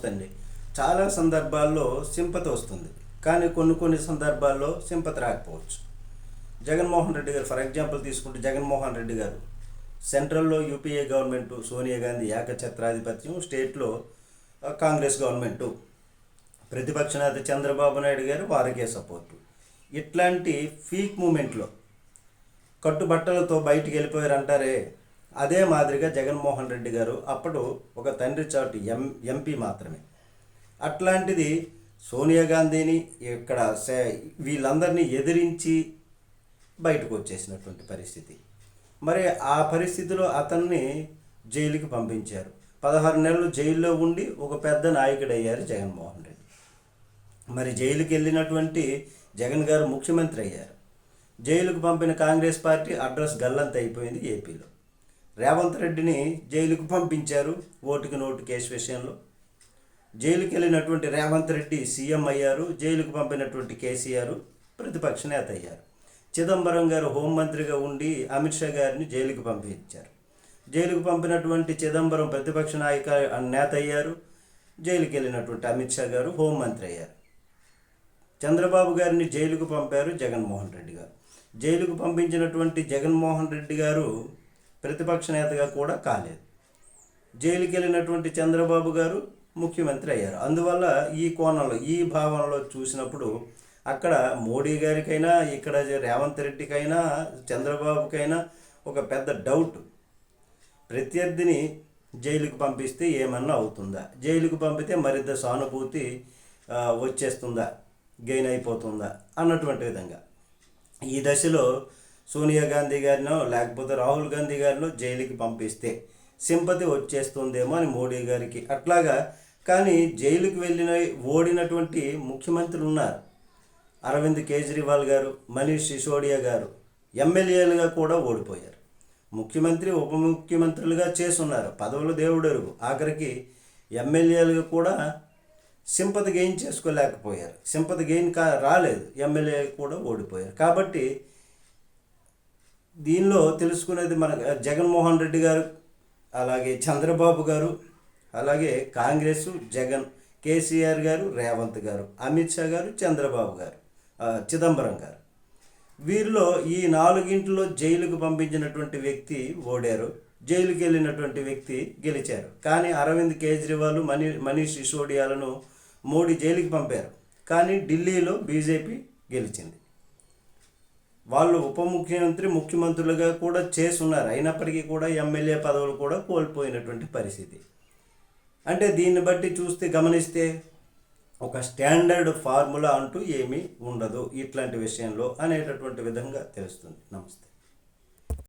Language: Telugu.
వస్తుంది. చాలా సందర్భాల్లో సింపతి వస్తుంది, కానీ కొన్ని సందర్భాల్లో సింపతి రాకపోవచ్చు. జగన్మోహన్ రెడ్డి గారు ఫర్ ఎగ్జాంపుల్ తీసుకుంటే, జగన్మోహన్ రెడ్డి గారు సెంట్రల్లో యూపీఏ గవర్నమెంటు, సోనియా గాంధీ ఏకఛత్రాధిపత్యం, స్టేట్లో కాంగ్రెస్ గవర్నమెంటు, ప్రతిపక్ష నేత చంద్రబాబు నాయుడు గారు వారికే సపోర్టు. ఇట్లాంటి ఫీక్ మూమెంట్లో కట్టుబట్టలతో బయటికి వెళ్ళిపోయారు అంటారే, అదే మాదిరిగా జగన్మోహన్ రెడ్డి గారు అప్పుడు ఒక తండ్రి చాటు ఎంపీ మాత్రమే. అట్లాంటిది సోనియా గాంధీని ఇక్కడ వీళ్ళందరినీ ఎదిరించి బయటకు వచ్చేసినటువంటి పరిస్థితి. మరి ఆ పరిస్థితిలో అతన్ని జైలుకి పంపించారు. 16 నెలలు జైల్లో ఉండి ఒక పెద్ద నాయకుడు అయ్యారు జగన్మోహన్ రెడ్డి. మరి జైలుకి వెళ్ళినటువంటి జగన్ గారు ముఖ్యమంత్రి అయ్యారు. జైలుకు పంపిన కాంగ్రెస్ పార్టీ అడ్రస్ గల్లంత అయిపోయింది ఏపీలో. రేవంత్ రెడ్డిని జైలుకు పంపించారు ఓటుకి నోటు కేసు విషయంలో. జైలుకి వెళ్ళినటువంటి రేవంత్ రెడ్డి సీఎం అయ్యారు. జైలుకు పంపినటువంటి కేసీఆర్ ప్రతిపక్ష నేత అయ్యారు. చిదంబరం గారు హోంమంత్రిగా ఉండి అమిత్ షా గారిని జైలుకు పంపించారు. జైలుకు పంపినటువంటి చిదంబరం ప్రతిపక్ష నేత అయ్యారు. జైలుకి వెళ్ళినటువంటి అమిత్ షా గారు హోంమంత్రి అయ్యారు. చంద్రబాబు గారిని జైలుకు పంపారు జగన్మోహన్ రెడ్డి గారు. జైలుకు పంపించినటువంటి జగన్మోహన్ రెడ్డి గారు ప్రతిపక్ష నేతగా కూడా కాలేదు. జైలుకి వెళ్ళినటువంటి చంద్రబాబు గారు ముఖ్యమంత్రి అయ్యారు. అందువల్ల ఈ కోణంలో, ఈ భావనలో చూసినప్పుడు అక్కడ మోడీ గారికైనా, ఇక్కడ రేవంత్ రెడ్డికైనా, చంద్రబాబుకైనా ఒక పెద్ద డౌట్. ప్రత్యర్థిని జైలుకు పంపిస్తే ఏమన్నా అవుతుందా, జైలుకు పంపితే మరింత సానుభూతి వచ్చేస్తుందా, గెయిన్ అయిపోతుందా అన్నటువంటి విధంగా ఈ దశలో సోనియా గాంధీ గారినో లేకపోతే రాహుల్ గాంధీ గారినో జైలుకి పంపిస్తే సింపతి వచ్చేస్తుందేమో అని మోడీ గారికి అట్లాగా. కానీ జైలుకి వెళ్ళిన ఓడినటువంటి ముఖ్యమంత్రులు ఉన్నారు. అరవింద్ కేజ్రీవాల్ గారు, మనీష్ సిసోడియా గారు ఎమ్మెల్యేలుగా కూడా ఓడిపోయారు. ముఖ్యమంత్రి, ఉప ముఖ్యమంత్రులుగా చేస్తున్నారు. పదవులు దేవుడెరుగు. ఆఖరికి ఎమ్మెల్యేలుగా కూడా సింపతి గెయిన్ చేసుకోలేకపోయారు. సింపతి గెయిన్ రాలేదు, ఎమ్మెల్యే కూడా ఓడిపోయారు. కాబట్టి దీనిలో తెలుసుకునేది మన జగన్మోహన్ రెడ్డి గారు, అలాగే చంద్రబాబు గారు, అలాగే కాంగ్రెస్, జగన్, కేసీఆర్ గారు, రేవంత్ గారు, అమిత్ షా గారు, చంద్రబాబు గారు, చిదంబరం గారు, వీరిలో ఈ 4 జైలుకు పంపించినటువంటి వ్యక్తి ఓడారు. జైలుకి వెళ్ళినటువంటి వ్యక్తి గెలిచారు. కానీ అరవింద్ కేజ్రీవాల్, మనీష్ సిసోడియాలను మోడీ జైలుకి పంపారు. కానీ ఢిల్లీలో బీజేపీ గెలిచింది. వాళ్ళు ఉప ముఖ్యమంత్రి, ముఖ్యమంత్రులుగా కూడా చేస్తున్నారు. అయినప్పటికీ కూడా ఎమ్మెల్యే పదవులు కూడా కోల్పోయినటువంటి పరిస్థితి. అంటే దీన్ని బట్టి గమనిస్తే ఒక స్టాండర్డ్ ఫార్ములా అంటూ ఏమీ ఉండదు ఇట్లాంటి విషయంలో అనేటటువంటి విధంగా తెలుస్తుంది. నమస్తే.